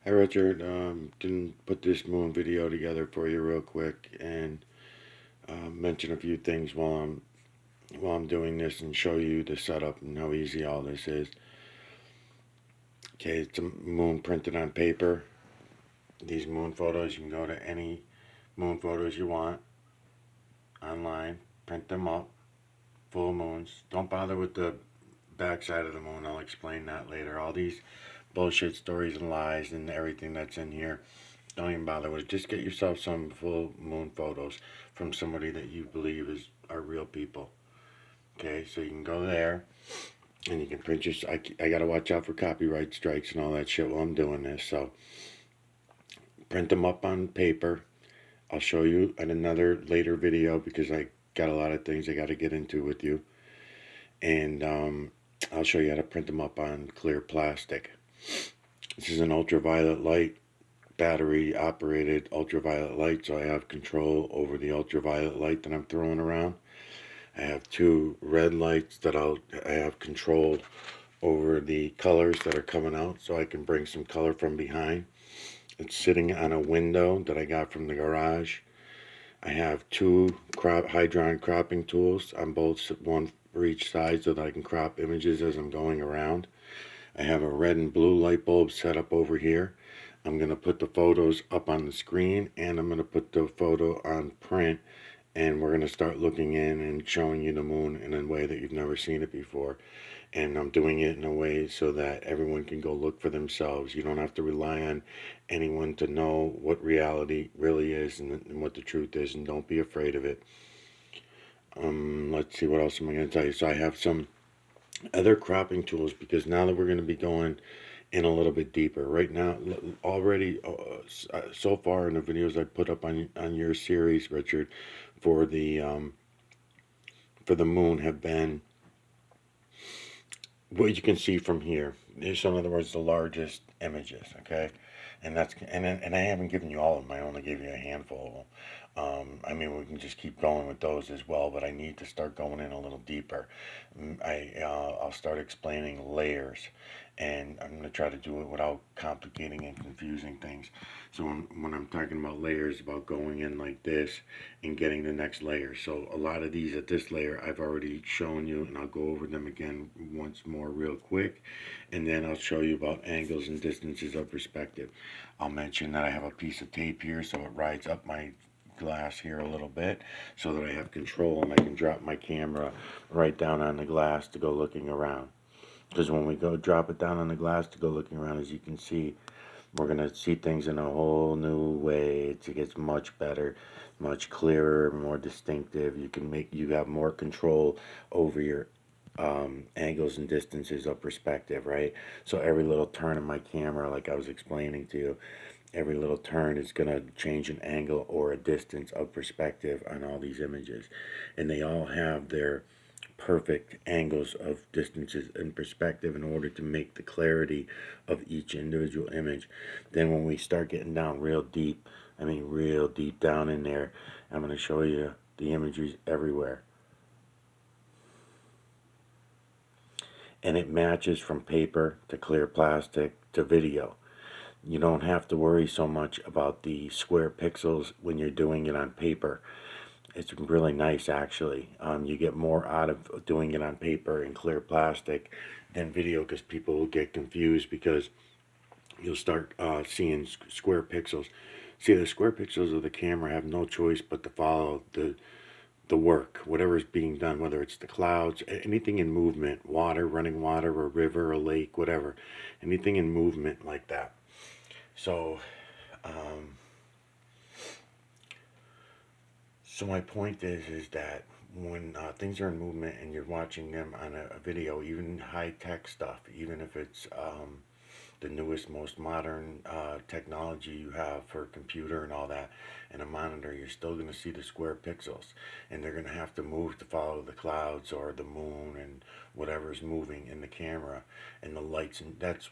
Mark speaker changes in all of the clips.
Speaker 1: Hi Richard, didn't put this moon video together for you real quick and mention a few things while I'm doing this and show you the setup and how easy all this is. Okay, it's a moon printed on paper. These moon photos, you can go to any moon photos you want online, print them up, full moons. Don't bother with the backside of the moon. I'll explain that later. All these bullshit stories and lies and everything that's in here, don't even bother with it. Just get yourself some full moon photos from somebody that you believe are real people. Okay, so you can go there and you can print your. I gotta watch out for copyright strikes and all that shit while I'm doing this. So print them up on paper. I'll show you in another later video because I got a lot of things I got to get into with you, and I'll show you how to print them up on clear plastic. This is an ultraviolet light, battery operated ultraviolet light, so I have control over the ultraviolet light that I'm throwing around. I have two red lights that I have control over the colors that are coming out, so I can bring some color from behind. It's sitting on a window that I got from the garage. I have two Hydron cropping tools on both, one for each side, so that I can crop images as I'm going around. I have a red and blue light bulb set up over here. I'm going to put the photos up on the screen, and I'm going to put the photo on print, and we're going to start looking in and showing you the moon in a way that you've never seen it before. And I'm doing it in a way so that everyone can go look for themselves. You don't have to rely on anyone to know what reality really is and what the truth is, and don't be afraid of it. Let's see, what else am I going to tell you? So I have some other cropping tools, because now that we're going to be going in a little bit deeper right now, already so far in the videos I put up on your series, Richard, for the moon have been what you can see from here. So in other words, the largest images, okay? And I haven't given you all of them. I only gave you a handful of them. I mean, we can just keep going with those as well, but I need to start going in a little deeper. I'll start explaining layers, and I'm going to try to do it without complicating and confusing things. So when I'm talking about layers, about going in like this and getting the next layer. So a lot of these at this layer I've already shown you, and I'll go over them again once more real quick, and then I'll show you about angles and distances of perspective. I'll mention that I have a piece of tape here, so it rides up my glass here a little bit so that I have control and I can drop my camera right down on the glass to go looking around. Because when we go drop it down on the glass to go looking around, as you can see, we're going to see things in a whole new way. It gets much better, much clearer, more distinctive. You have more control over your angles and distances of perspective, right? So every little turn of my camera, like I was explaining to you, every little turn is going to change an angle or a distance of perspective on all these images. And they all have their perfect angles of distances and perspective in order to make the clarity of each individual image. Then when we start getting down real deep, I mean real deep down in there, I'm going to show you the imagery everywhere. And it matches from paper to clear plastic to video. You don't have to worry so much about the square pixels when you're doing it on paper. It's really nice, actually. You get more out of doing it on paper and clear plastic than video, because people will get confused, because you'll start seeing square pixels. See, the square pixels of the camera have no choice but to follow the work, whatever is being done, whether it's the clouds, anything in movement, water, running water, a river, a lake, whatever, anything in movement like that. So, so my point is that when things are in movement and you're watching them on a video, even high tech stuff, even if it's the newest, most modern technology you have for a computer and all that, and a monitor, you're still going to see the square pixels, and they're going to have to move to follow the clouds or the moon and whatever's moving in the camera and the lights. And that's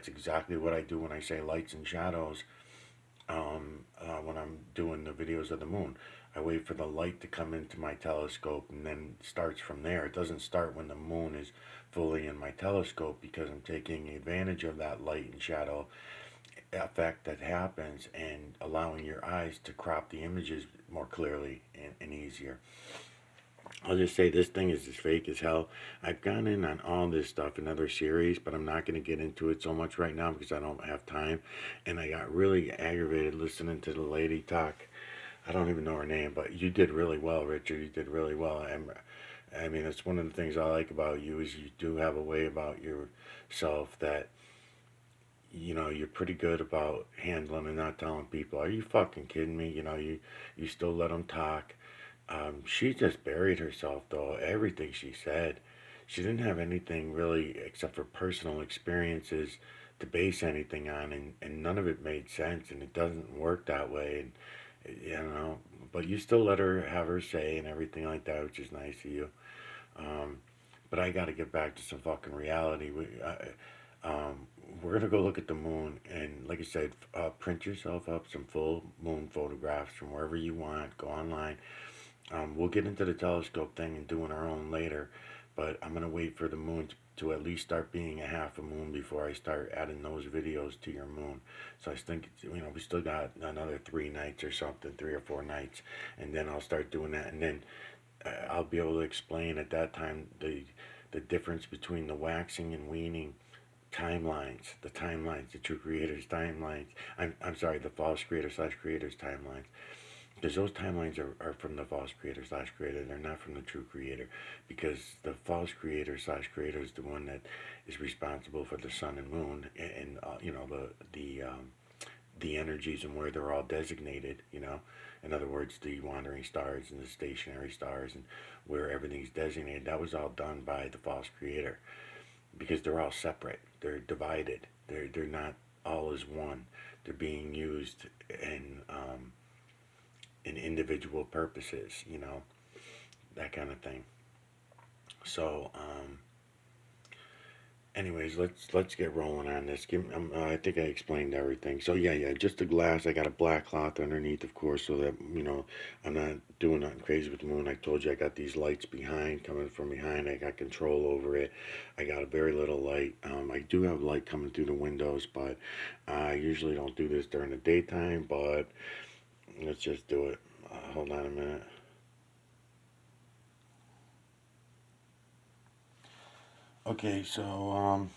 Speaker 1: exactly what I do when I say lights and shadows. When I'm doing the videos of the moon, I wait for the light to come into my telescope, and then it starts from there. It doesn't start when the moon is fully in my telescope, because I'm taking advantage of that light and shadow effect that happens and allowing your eyes to crop the images more clearly and easier. I'll just say this thing is as fake as hell. I've gone in on all this stuff in other series, but I'm not going to get into it so much right now because I don't have time. And I got really aggravated listening to the lady talk. I don't even know her name, but you did really well, Richard. You did really well. I mean, it's one of the things I like about you is you do have a way about yourself that you're pretty good about handling and not telling people, "Are you fucking kidding me?" You still let them talk. She just buried herself, though. Everything she said, she didn't have anything really except for personal experiences to base anything on, and none of it made sense, and it doesn't work that way. And but you still let her have her say and everything like that, which is nice of you. Um, but I got to get back to some fucking reality. We're gonna go look at the moon, and like I said, print yourself up some full moon photographs from wherever you want. Go online. We'll get into the telescope thing and doing our own later, but I'm gonna wait for the moon to at least start being a half a moon before I start adding those videos to your moon. So I think we still got another 3 nights or something, 3 or 4 nights, and then I'll start doing that, and then I'll be able to explain at that time the difference between the waxing and weaning timelines, the true creators timelines. I'm sorry, the false creator slash creators timelines. Because those timelines are from the false creator slash creator. They're not from the true creator. Because the false creator slash creator is the one that is responsible for the sun and moon and the energies and where they're all designated. In other words, the wandering stars and the stationary stars and where everything's designated. That was all done by the false creator because they're all separate. They're divided. They're not all as one. They're being used in individual purposes. That kind of thing. So, anyways, let's get rolling on this. I think I explained everything. So yeah, just the glass. I got a black cloth underneath, of course, so that I'm not doing nothing crazy with the moon. I told you I got these lights coming from behind. I got control over it. I got a very little light. I do have light coming through the windows, but I usually don't do this during the daytime. But let's just do it. Hold on a minute. Okay, so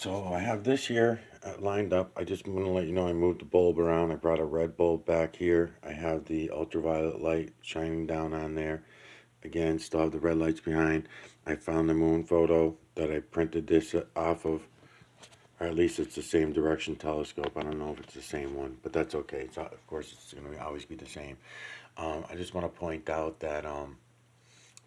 Speaker 1: I have this here lined up. I just want to let you know I moved the bulb around. I brought a red bulb back here. I have the ultraviolet light shining down on there. Again, still have the red lights behind. I found the moon photo that I printed this off of, or at least it's the same direction telescope. I don't know if it's the same one, but that's okay. Of course, it's going to always be the same. I just want to point out that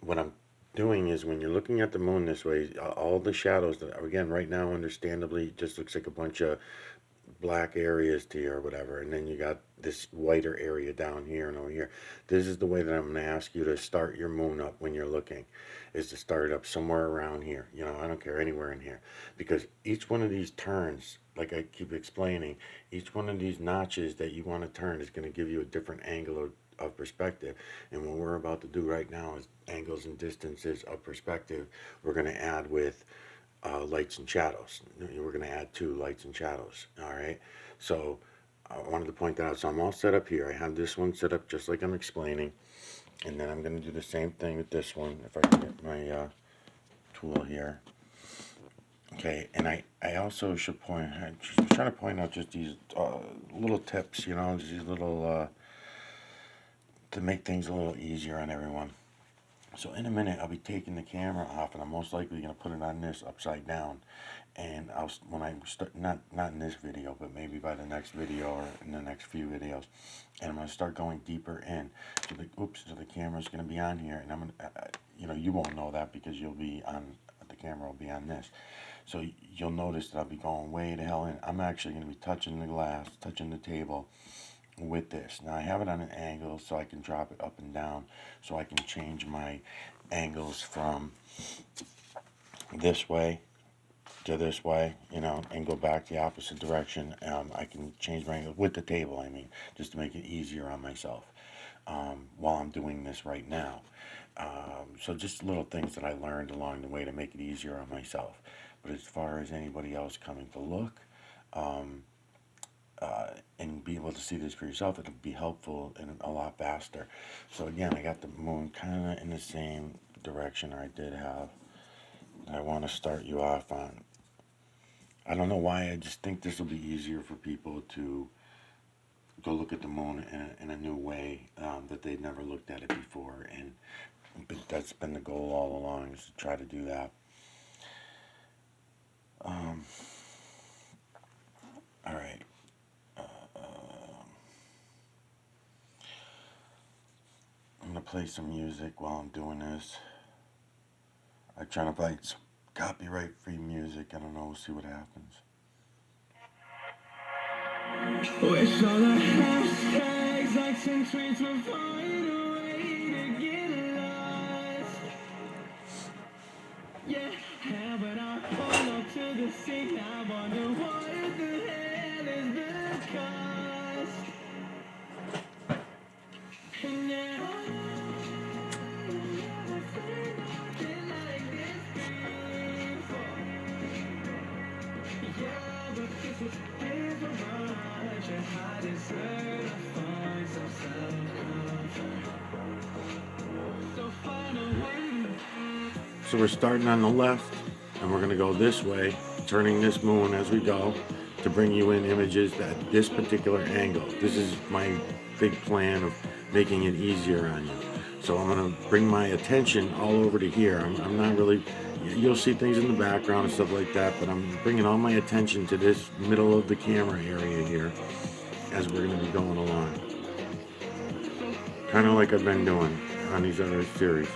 Speaker 1: what I'm doing is when you're looking at the moon this way, all the shadows that again right now, understandably, just looks like a bunch of black areas to you or whatever, and then you got this whiter area down here and over here. This is the way that I'm going to ask you to start your moon up when you're looking, is to start it up somewhere around here. I don't care, anywhere in here, because each one of these turns, like I keep explaining, each one of these notches that you want to turn is going to give you a different angle of perspective. And what we're about to do right now is angles and distances of perspective. We're going to add with lights and shadows. We're going to add 2 lights and shadows. All right. So I wanted to point that out. So I'm all set up here. I have this one set up just like I'm explaining. And then I'm going to do the same thing with this one. If I can get my tool here. Okay. And I also should I'm just trying to point out just these little tips, just these little, to make things a little easier on everyone. So in a minute, I'll be taking the camera off, and I'm most likely going to put it on this upside down. And when I start, not in this video, but maybe by the next video or in the next few videos, and I'm going to start going deeper in. So the camera's going to be on here, and I'm going to, you won't know that because the camera will be on this. So you'll notice that I'll be going way to hell in. I'm actually going to be touching the glass, touching the table with this. Now I have it on an angle so I can drop it up and down, so I can change my angles from this way to this way, and go back the opposite direction. I can change my angle with the table, just to make it easier on myself while I'm doing this right now. So just little things that I learned along the way to make it easier on myself. But as far as anybody else coming to look, and be able to see this for yourself, it'll be helpful and a lot faster. So again, I got the moon kind of in the same direction I did have. I want to start you off on. I don't know why, I just think this will be easier for people to go look at the moon in a new way, that they've never looked at it before. And that's been the goal all along, is to try to do that. All right. I'm going to play some music while I'm doing this. I'm trying to find some copyright-free music. I don't know. We'll see what happens. Wish all the hashtags, likes, and tweets would find a way to get lost. Yeah, but I follow to the scene. I wonder what the hell is the cost. And now so we're starting on the left, and we're going to go this way, turning this moon as we go to bring you in images at this particular angle. This is my big plan of making it easier on you. So I'm going to bring my attention all over to here. I'm not really, you'll see things in the background and stuff like that, but I'm bringing all my attention to this middle of the camera area here as we're going to be going along. Kind of like I've been doing on these other series.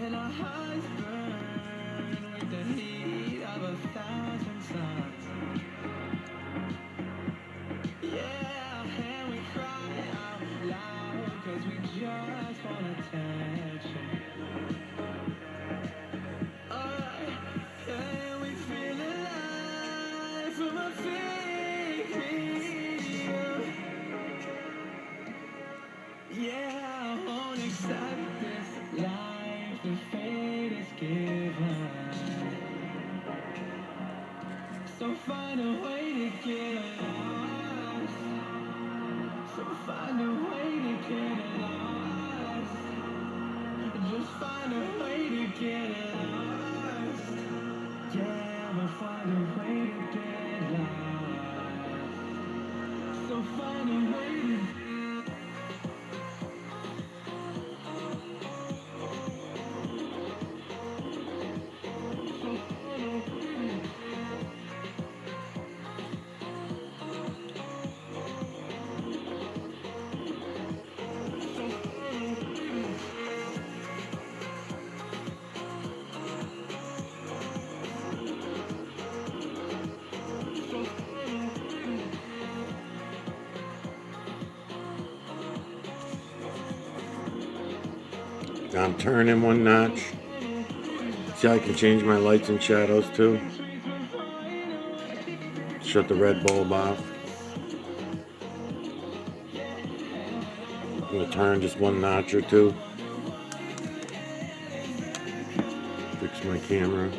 Speaker 1: And our hearts burn with the heat of 1,000 suns. Yeah, and we cry out loud, cause we just want attention. And we feel alive from a fake video. Yeah, I won't accept this life the fate is given. So find a way to get lost. So find a way to get lost. Just find a way to get lost. Yeah, but find a way to get lost. So find a way to. I'm turning one notch. See how I can change my lights and shadows too? Shut the red bulb off. I'm going to turn just one notch or two. Fix my camera.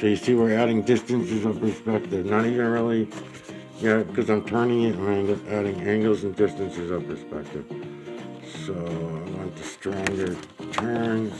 Speaker 1: So you see we're adding distances of perspective. Not even really, yeah, because I'm turning it and I end up adding angles and distances of perspective. So I want the stronger turns.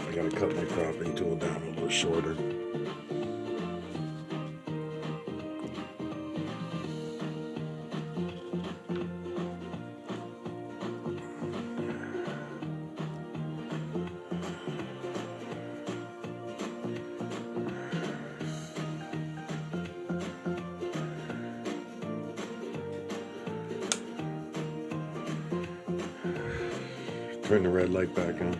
Speaker 1: I gotta cut my cropping tool down a little shorter. Turn the red light back on.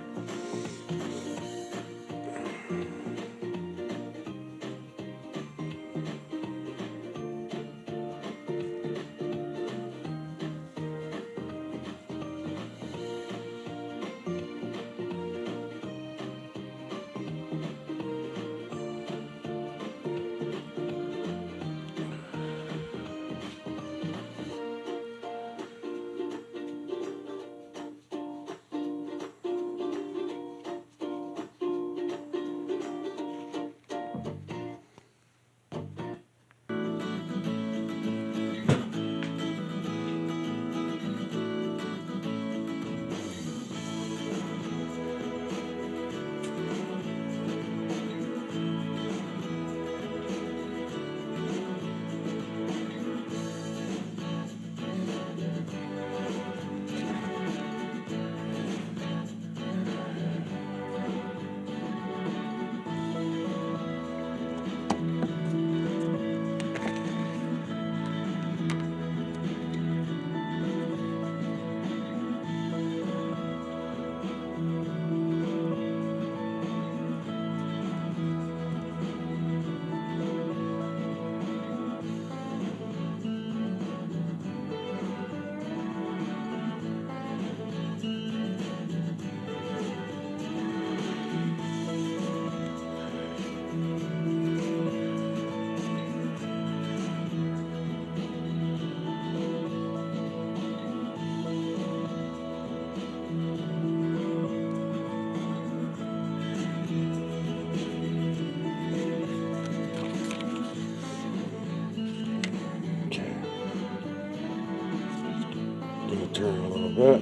Speaker 1: But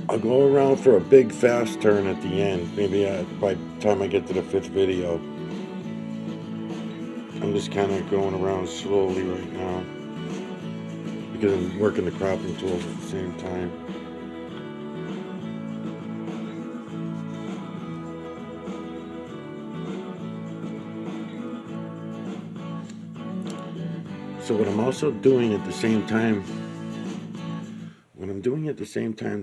Speaker 1: I'll go around for a big fast turn at the end. Maybe by the time I get to the 5th video. I'm just kind of going around slowly right now because I'm working the cropping tools at the same time. So what I'm also doing at the same time,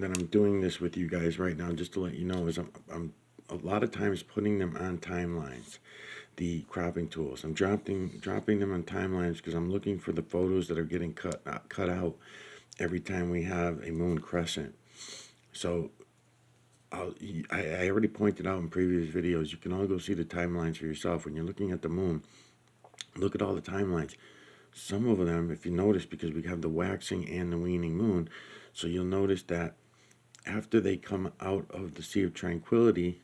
Speaker 1: that I'm doing this with you guys right now, just to let you know, is I'm a lot of times putting them on timelines, the cropping tools. I'm dropping them on timelines because I'm looking for the photos that are getting cut out every time we have a moon crescent. So I already pointed out in previous videos, you can all go see the timelines for yourself. When you're looking at the moon, look at all the timelines. Some of them, if you notice, because we have the waxing and the waning moon, so you'll notice that after they come out of the Sea of Tranquility,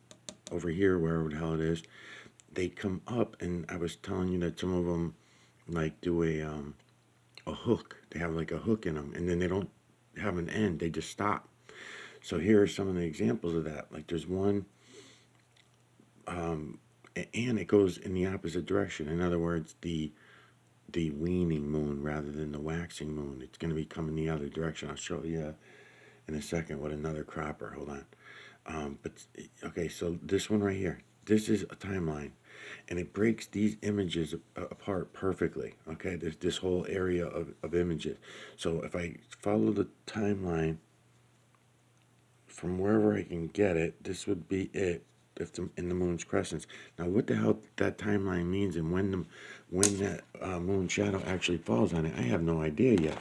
Speaker 1: over here, wherever the hell it is, they come up, and I was telling you that some of them like do a hook. They have like a hook in them, and then they don't have an end. They just stop. So here are some of the examples of that. Like there's one, and it goes in the opposite direction. In other words, the waning moon rather than the waxing moon. It's going to be coming the other direction. I'll show you in a second with another cropper. Hold on. But okay, so this one right here, this is a timeline, and it breaks these images apart perfectly. Okay, there's this whole area of images. So if I follow the timeline from wherever I can get it, this would be it. If in the moon's crescents. Now, what the hell that timeline means and when that moon shadow actually falls on it, I have no idea yet.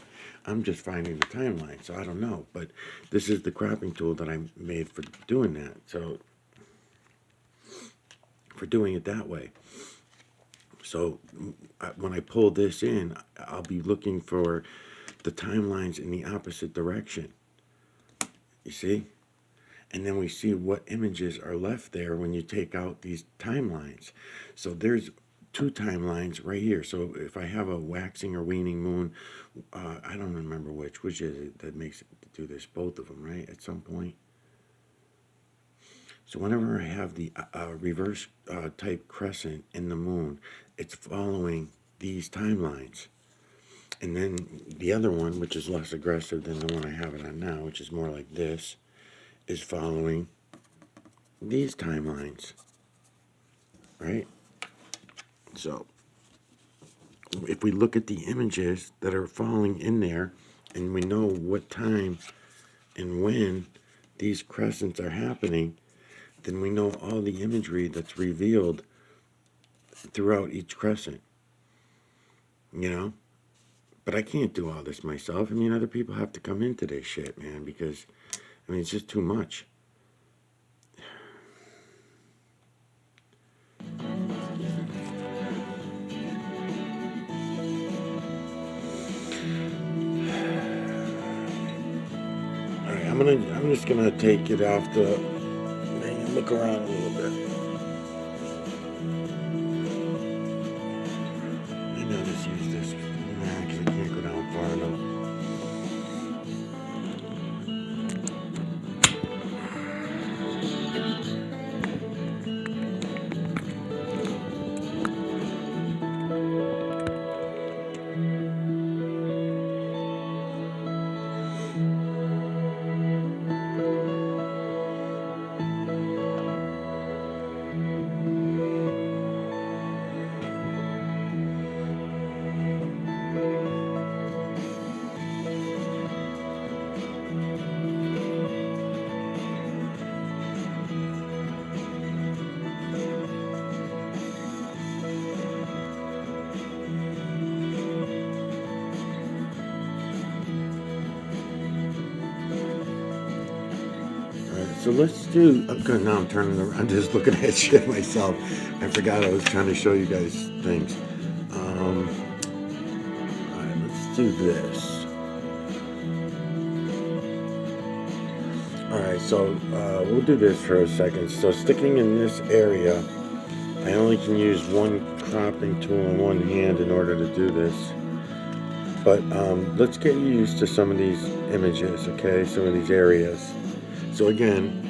Speaker 1: I'm just finding the timeline, so I don't know. But this is the cropping tool that I made for doing that. So for doing it that way. So when I pull this in, I'll be looking for the timelines in the opposite direction. You see? And then we see what images are left there when you take out these timelines. So there's 2 timelines right here. So if I have a waxing or waning moon, I don't remember which is it that makes it do this, both of them, right, at some point. So whenever I have the reverse type crescent in the moon, it's following these timelines. And then the other one, which is less aggressive than the one I have it on now, which is more like this, is following these timelines, right? So if we look at the images that are falling in there, and we know what time and when these crescents are happening, then we know all the imagery that's revealed throughout each crescent, you know? But I can't do all this myself. I mean, other people have to come into this shit, man, because I mean, it's just too much. All right, I'm just gonna take it off the thing and look around a little bit. Maybe I'll just use this. Nah, because I can't go down far enough. So let's do. Okay, now I'm turning around, just looking at shit myself. I forgot I was trying to show you guys things. All right, let's do this. All right, so we'll do this for a second. So sticking in this area, I only can use one cropping tool in one hand in order to do this. But let's get used to some of these images, okay? Some of these areas. So again,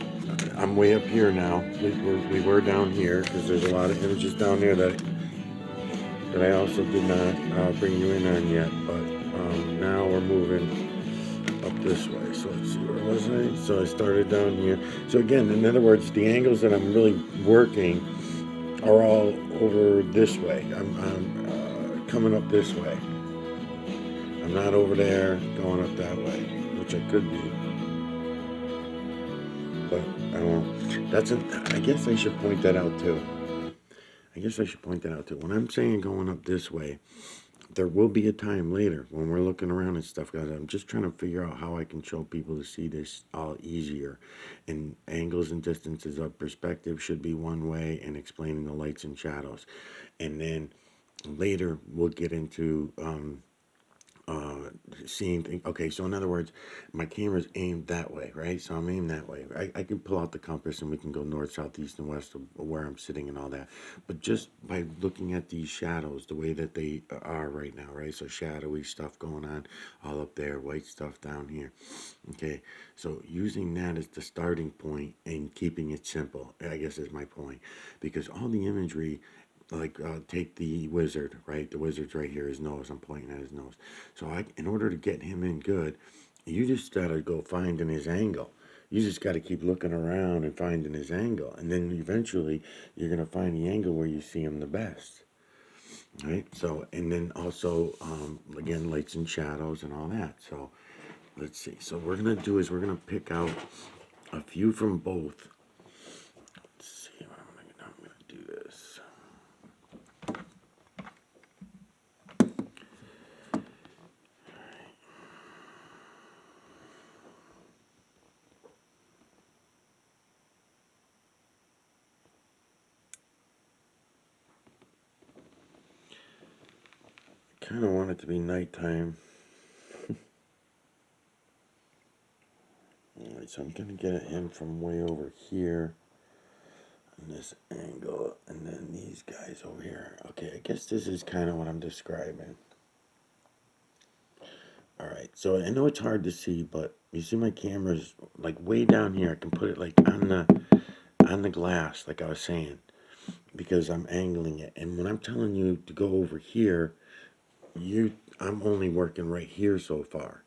Speaker 1: I'm way up here now. We were down here because there's a lot of images down there that I also did not bring you in on yet. But now we're moving up this way. So let's see, where was I? So I started down here. So again, in other words, the angles that I'm really working are all over this way. I'm coming up this way. I'm not over there going up that way, which I could be, but I won't. I guess I should point that out too. I guess I should point that out too. When I'm saying going up this way, there will be a time later when we're looking around and stuff, guys. I'm just trying to figure out how I can show people to see this all easier. And angles and distances of perspective should be one way, and explaining the lights and shadows. And then later we'll get into uh, seeing things. Okay, so in other words, my camera's aimed that way, right? So I'm aimed that way. I can pull out the compass and we can go north, south, east, and west of where I'm sitting and all that. But just by looking at these shadows, the way that they are right now, right? So shadowy stuff going on all up there, white stuff down here. Okay, so using that as the starting point and keeping it simple, I guess is my point. Because all the imagery, like take the wizard, right? The wizard's right here, his nose. I'm pointing at his nose. So in order to get him in good, you just gotta go finding his angle. You just gotta keep looking around and finding his angle, and then eventually you're gonna find the angle where you see him the best, right? So, and then also again, lights and shadows and all that. So let's see. So what we're gonna do is we're gonna pick out a few from both. Let's see. I'm gonna do this. Kind of want it to be nighttime. Alright, so I'm gonna get him from way over here on this angle, and then these guys over here. Okay, I guess this is kind of what I'm describing. Alright, so I know it's hard to see, but you see my camera's like way down here. I can put it like on the glass, like I was saying, because I'm angling it. And when I'm telling you to go over here, I'm only working right here so far.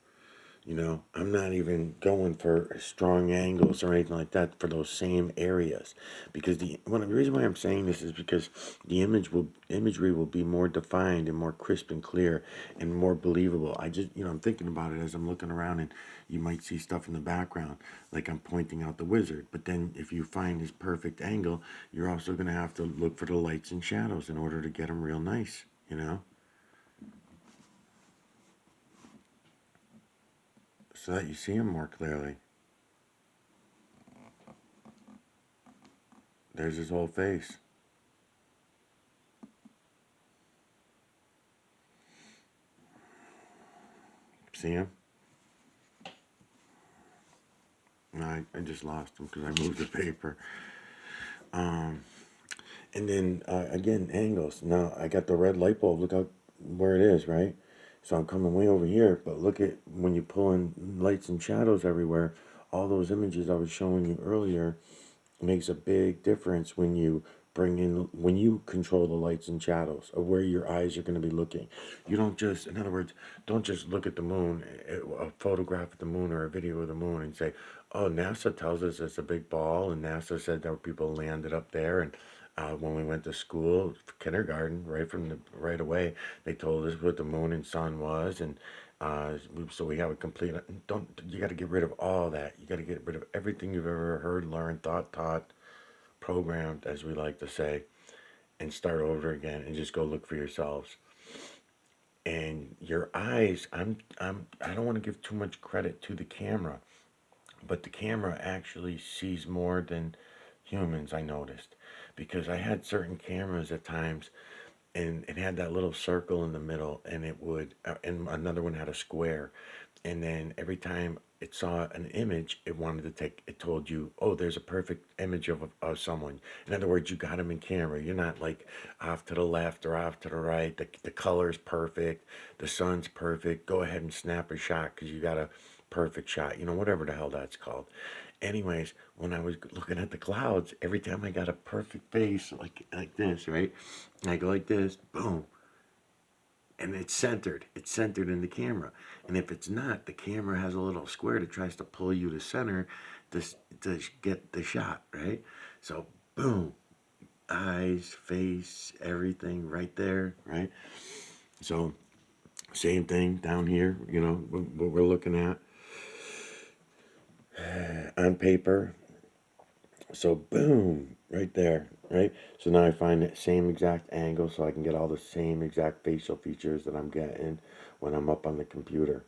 Speaker 1: You know, I'm not even going for strong angles or anything like that for those same areas, because the reason why I'm saying this is because the imagery will be more defined and more crisp and clear and more believable. I'm thinking about it as I'm looking around, and you might see stuff in the background like I'm pointing out the wizard. But then if you find his perfect angle, you're also going to have to look for the lights and shadows in order to get them real nice. You know. So that you see him more clearly. There's his whole face. See him? No, I just lost him because I moved the paper. Um, and then again, angles. Now I got the red light bulb. Look out where it is, right? So I'm coming way over here. But look at when you pull in lights and shadows everywhere. All those images I was showing you earlier makes a big difference when you control the lights and shadows of where your eyes are going to be looking. You don't just, in other words, don't just look at the moon, a photograph of the moon or a video of the moon, and say, oh, NASA tells us it's a big ball, and NASA said that people landed up there. And when we went to school, kindergarten, right away, they told us what the moon and sun was. And so we have a complete. Don't You got to get rid of all that. You got to get rid of everything you've ever heard, learned, thought, taught, programmed, as we like to say, and start over again and just go look for yourselves. And your eyes, I don't want to give too much credit to the camera, but the camera actually sees more than humans, I noticed. Because I had certain cameras at times, and it had that little circle in the middle, and it would, and another one had a square, and then every time it saw an image, it wanted to take, it told you, oh, there's a perfect image of someone. In other words, you got them in camera. You're not like off to the left or off to the right. The color's perfect, the sun's perfect. Go ahead and snap a shot because you got a perfect shot. You know, whatever the hell that's called. Anyways, when I was looking at the clouds, every time I got a perfect face like this, right? I go like this, boom, and it's centered. It's centered in the camera. And if it's not, the camera has a little square that tries to pull you to center to, to get the shot, right? So, boom, eyes, face, everything right there, right? So, same thing down here, you know, what we're looking at on paper. So, boom, right there, right? So now I find that same exact angle so I can get all the same exact facial features that I'm getting when I'm up on the computer.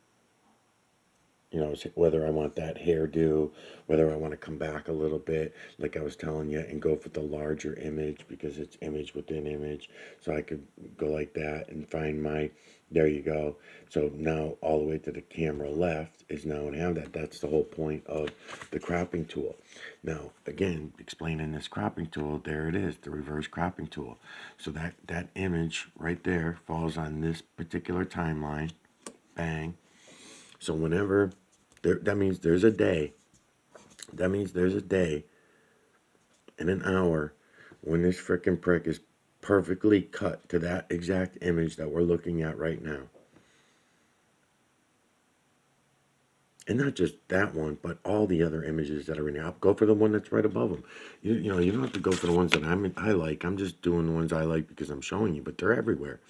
Speaker 1: You know, whether I want that hairdo, whether I want to come back a little bit, like I was telling you, and go for the larger image because it's image within image. So I could go like that and find my, there you go. So now all the way to the camera left is now and have that. That's the whole point of the cropping tool. Now, again, explaining this cropping tool, there it is, the reverse cropping tool. So that image right there falls on this particular timeline. Bang. So whenever there, that means there's a day. That means there's a day and an hour when this frickin' prick is perfectly cut to that exact image that we're looking at right now. And not just that one, but all the other images that are in there. I'll go for the one that's right above them. You know, you don't have to go for the ones that I like. I'm just doing the ones I like because I'm showing you, but they're everywhere.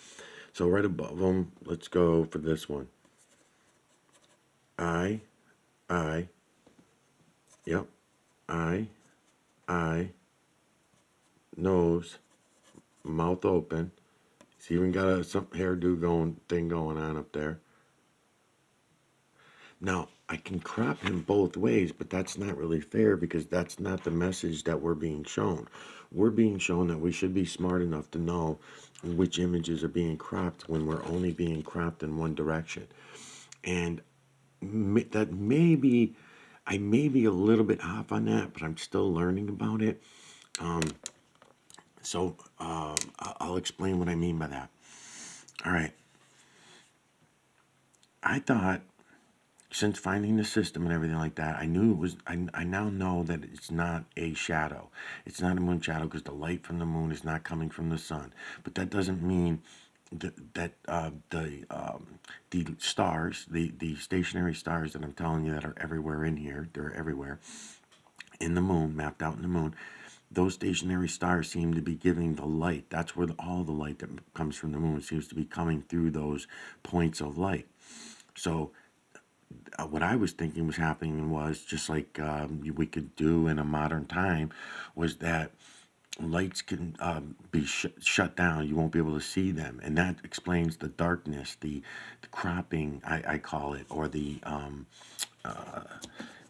Speaker 1: So right above them, let's go for this one. I, I, yep, I, nose, mouth open. He's even got a some hairdo going on up there. Now I can crop him both ways, but that's not really fair because that's not the message that we're being shown. We're being shown that we should be smart enough to know which images are being cropped when we're only being cropped in one direction. And that may be, I may be a little bit off on that, but I'm still learning about it. Um, I'll explain what I mean by that. All right. I thought since finding the system and everything like that, I knew it was. I now know that it's not a shadow. It's not a moon shadow because the light from the moon is not coming from the sun. But that doesn't mean the stars, the stationary stars that I'm telling you that are everywhere in here, they're everywhere in the moon, mapped out in the moon. Those stationary stars seem to be giving the light. That's where all the light that comes from the moon seems to be coming through those points of light. So what I was thinking was happening was just like we could do in a modern time was that lights can be shut down. You won't be able to see them, and that explains the darkness, the cropping, I call it, or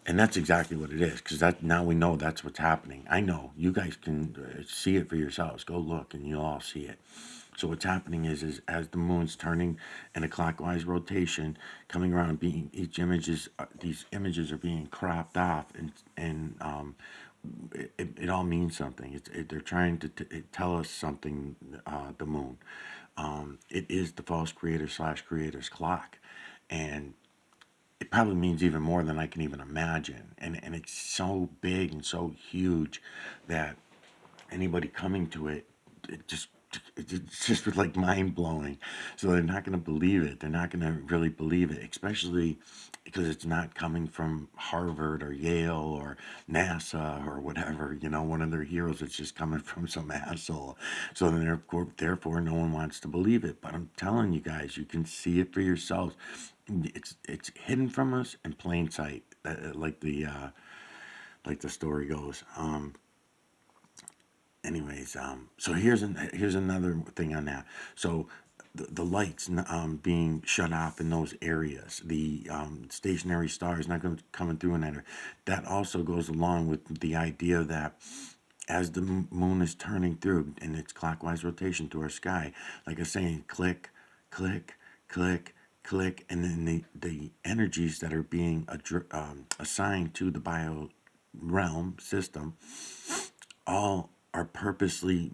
Speaker 1: and that's exactly what it is. Because that now we know that's what's happening. I know you guys can see it for yourselves. Go look, and you'll all see it. So what's happening is as the moon's turning in a clockwise rotation, coming around, being each images, these images are being cropped off, and it all means something. They're trying to tell us something. The moon, it is the false creator slash creator's clock, and it probably means even more than I can even imagine. And it's so big and so huge that anybody coming to it, it just it's just like mind blowing. So they're not going to believe it. They're not going to really believe it, especially because it's not coming from Harvard or Yale or NASA or whatever. You know, one of their heroes. It's just coming from some asshole. So then therefore, no one wants to believe it. But I'm telling you guys, you can see it for yourselves. It's hidden from us in plain sight, like the story goes. So here's another thing on that. So the lights being shut off in those areas, the stationary stars not going coming through in that. That also goes along with the idea that as the moon is turning through in its clockwise rotation through our sky, like I was saying, click, click, click, click, and then the energies that are being assigned to the bio realm system all are purposely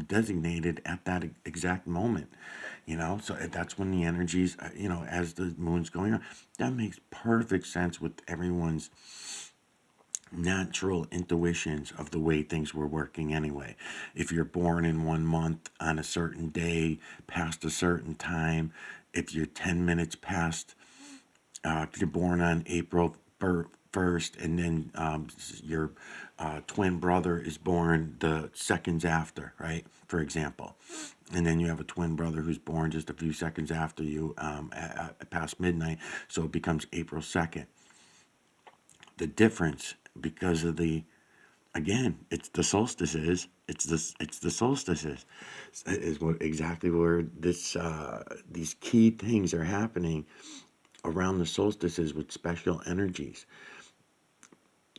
Speaker 1: designated at that exact moment, so that's when the energies, as the moon's going on, that makes perfect sense with everyone's natural intuitions of the way things were working anyway. If you're born in 1 month on a certain day, past a certain time, if you're 10 minutes past, if you're born on April 1st, and then your twin brother is born the seconds after, right? For example. And then you have a twin brother who's born just a few seconds after you, past midnight, so it becomes April 2nd. The difference, because of the, again, it's the solstices. It's the solstices is what exactly where these key things are happening around the solstices with special energies.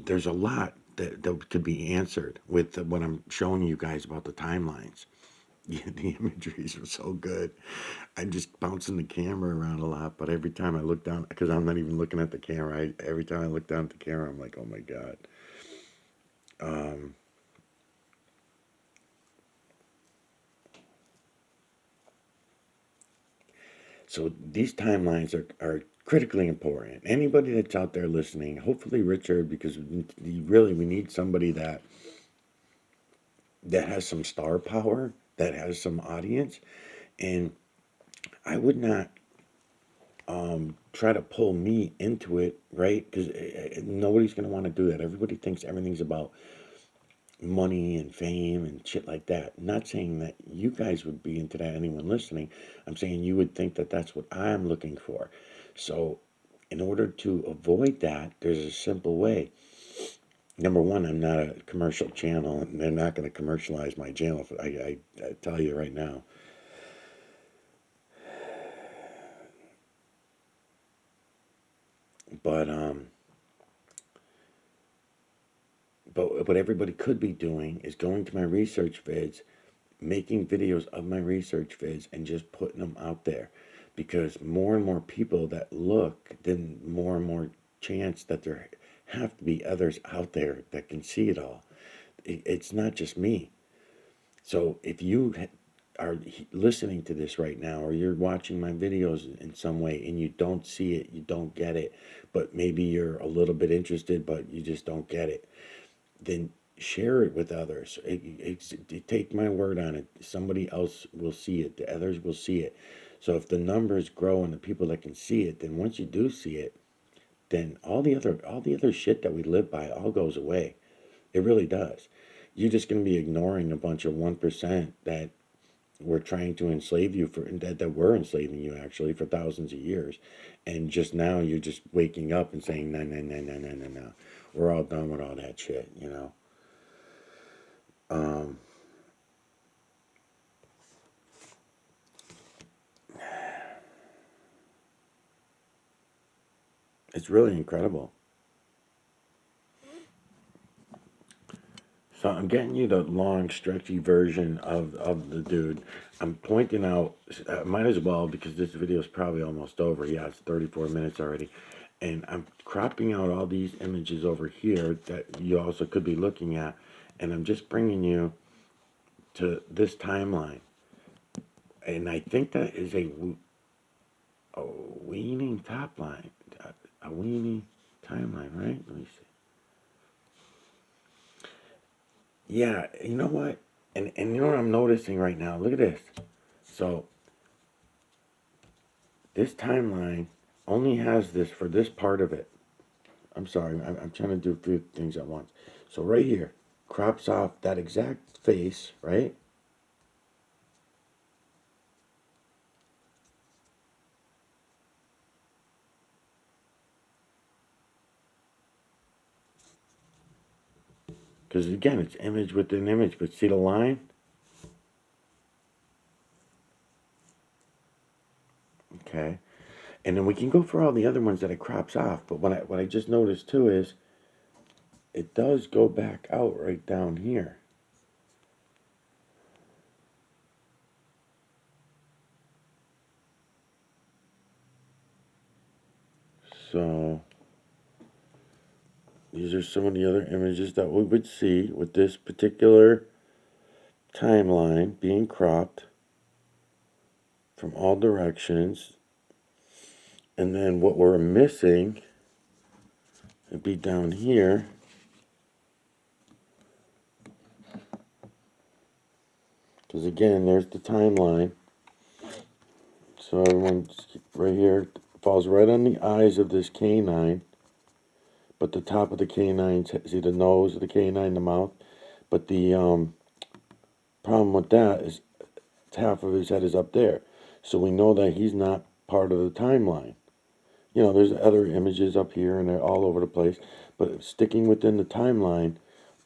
Speaker 1: There's a lot that could be answered with what I'm showing you guys about the timelines. Yeah, the imageries were so good. I'm just bouncing the camera around a lot, but every time I look down, because I'm not even looking at the camera, every time I look down at the camera, I'm like, oh my God. Um, So these timelines are critically important. Anybody that's out there listening, hopefully Richard, because we need somebody that has some star power, that has some audience, and I would not try to pull me into it, right? Because nobody's gonna want to do that. Everybody thinks everything's about money and fame and shit like that. Not saying that you guys would be into that, anyone listening. I'm saying you would think that that's what I'm looking for. So, in order to avoid that, there's a simple way. Number one, I'm not a commercial channel, and they're not going to commercialize my channel. I tell you right now. But what everybody could be doing is going to my research vids, making videos of my research vids, and just putting them out there, because more and more people that look, then more and more chance that there have to be others out there that can see it all. It's not just me. So if you are listening to this right now, or you're watching my videos in some way and you don't see it, you don't get it, but maybe you're a little bit interested but you just don't get it, then share it with others. Take my word on it. Somebody else will see it. The others will see it. So if the numbers grow and the people that can see it, then once you do see it, then all the other shit that we live by all goes away. It really does. You're just going to be ignoring a bunch of 1% that were trying to enslave you, that were enslaving you actually for thousands of years, and just now you're just waking up and saying no, no, no, no, no, no, no. We're all done with all that shit. Um, it's really incredible. So I'm getting you the long, stretchy version of the dude. I'm pointing out, might as well, because this video is probably almost over. Yeah, it's 34 minutes already. And I'm cropping out all these images over here that you also could be looking at. And I'm just bringing you to this timeline. And I think that is a weaning top line, a weaning timeline, right? Let me see. Yeah, you know what? And you know what I'm noticing right now? Look at this. So this timeline only has this for this part of it. I'm sorry, I'm trying to do a few things at once. So right here, crops off that exact face, right? Because again, it's image within image, but see the line? Okay. And then we can go for all the other ones that it crops off. But what I just noticed too is it does go back out right down here. So these are some of the other images that we would see with this particular timeline being cropped from all directions. And then what we're missing would be down here. Because again, there's the timeline. So everyone right here falls right on the eyes of this canine. But the top of the canine, see the nose of the canine, the mouth. But the problem with that is half of his head is up there. So we know that he's not part of the timeline. You know, there's other images up here and they're all over the place. But sticking within the timeline,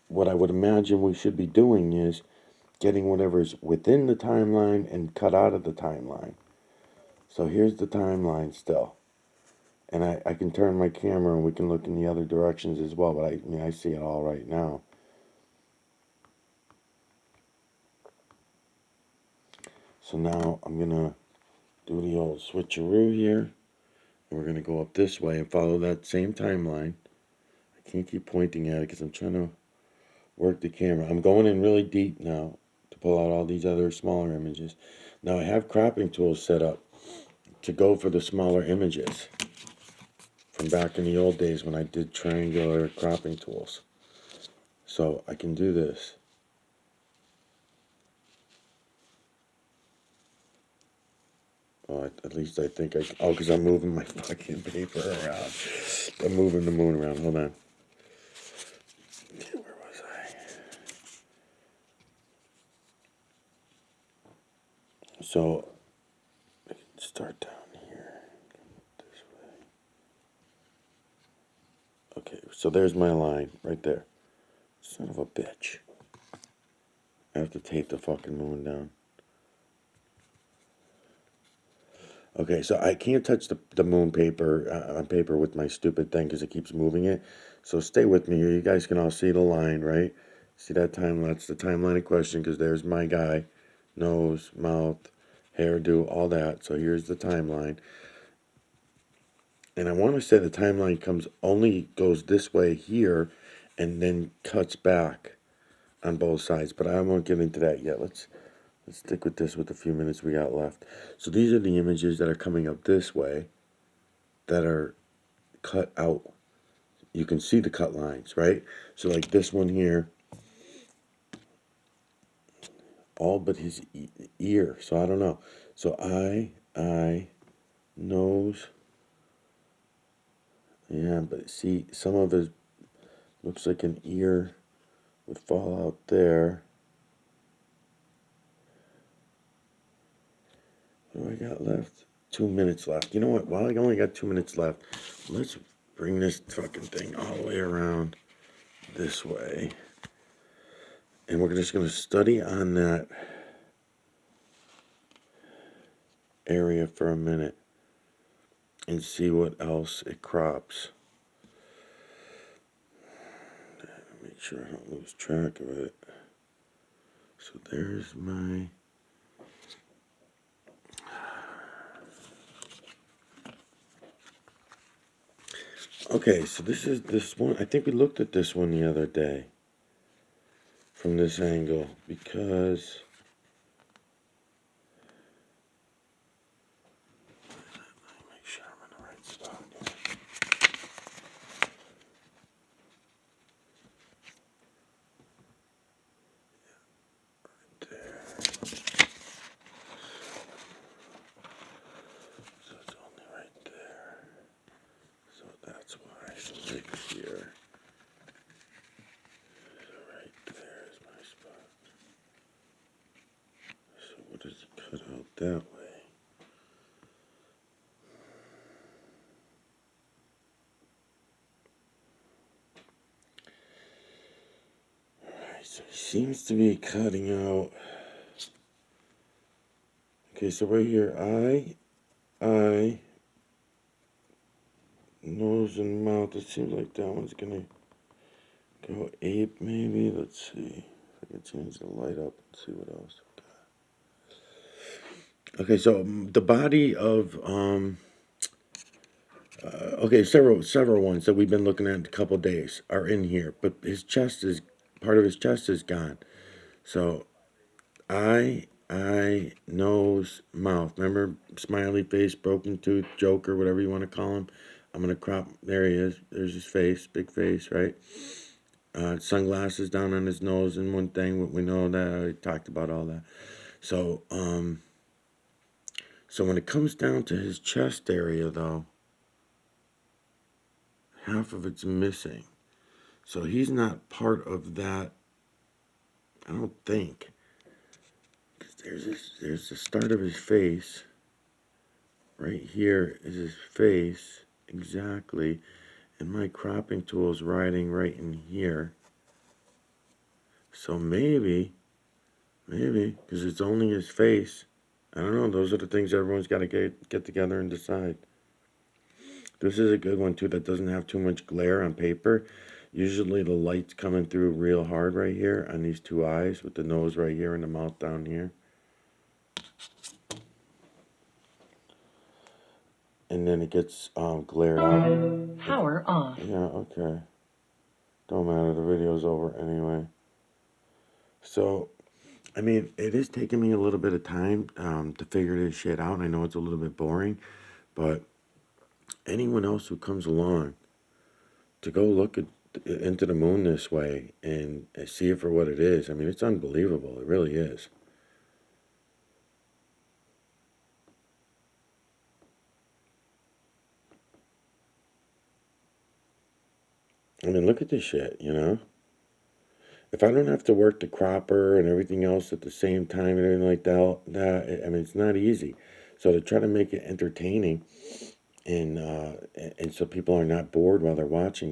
Speaker 1: what I would imagine we should be doing is getting whatever's within the timeline and cut out of the timeline. So here's the timeline still. And I can turn my camera and we can look in the other directions as well. But I mean, I see it all right now. So now I'm going to do the old switcheroo here. And we're going to go up this way and follow that same timeline. I can't keep pointing at it because I'm trying to work the camera. I'm going in really deep now to pull out all these other smaller images. Now I have cropping tools set up to go for the smaller images from back in the old days when I did triangular cropping tools. So I can do this. At least I think I can. Oh, because I'm moving my fucking paper around. I'm moving the moon around. Hold on. Where was I? So I can start down here. This way. Okay, so there's my line right there. Son of a bitch. I have to tape the fucking moon down. Okay, so I can't touch the moon paper on paper with my stupid thing because it keeps moving it. So stay with me here. You guys can all see the line, right? See that timeline? That's the timeline in question because there's my guy. Nose, mouth, hairdo, all that. So here's the timeline. And I want to say the timeline goes this way here and then cuts back on both sides. But I won't get into that yet. Let's stick with this with the few minutes we got left. So these are the images that are coming up this way that are cut out. You can see the cut lines, right? So like this one here, all but his ear. So I don't know. So eye, nose. Yeah, but see, some of his looks like an ear would fall out there. What do I got left? 2 minutes left. You know what? While I only got 2 minutes left, let's bring this fucking thing all the way around this way. And we're just going to study on that area for a minute and see what else it crops. Make sure I don't lose track of it. So there's my... Okay, so this is this one. I think we looked at this one the other day from this angle because make sure I'm in the right spot here. Right there. So it's only right there. So that's why. So right here. So right there is my spot. So what does it cut out that way? Alright, so he seems to be cutting out. Okay, so right here, eye, nose and mouth. It seems like that one's gonna Go 8 maybe. Let's see. If I can change the light up and see what else. Okay, so the body of okay, several ones that we've been looking at in a couple days are in here, but his chest is part of his chest is gone. So eye, nose, mouth. Remember, smiley face, broken tooth, Joker, whatever you want to call him. I'm gonna crop. There he is. There's his face, big face, right? Sunglasses down on his nose and one thing. We know that I already talked about all that. So so when it comes down to his chest area, though, half of it's missing. So he's not part of that. I don't think. 'Cause there's the start of his face. Right here is his face exactly, and my cropping tool is riding right in here. So maybe, because it's only his face. I don't know. Those are the things everyone's got to get together and decide. This is a good one too that doesn't have too much glare on paper. Usually the light's coming through real hard right here on these two eyes with the nose right here and the mouth down here. And then it gets glared out.
Speaker 2: Power off.
Speaker 1: Yeah, okay. Don't matter, the video's over anyway. So, I mean, it is taking me a little bit of time to figure this shit out. I know it's a little bit boring, but anyone else who comes along to go look into the moon this way and see it for what it is, I mean, it's unbelievable. It really is. I mean, look at this shit, you know? If I don't have to work the cropper and everything else at the same time and everything like that, I mean, it's not easy. So to try to make it entertaining and so people are not bored while they're watching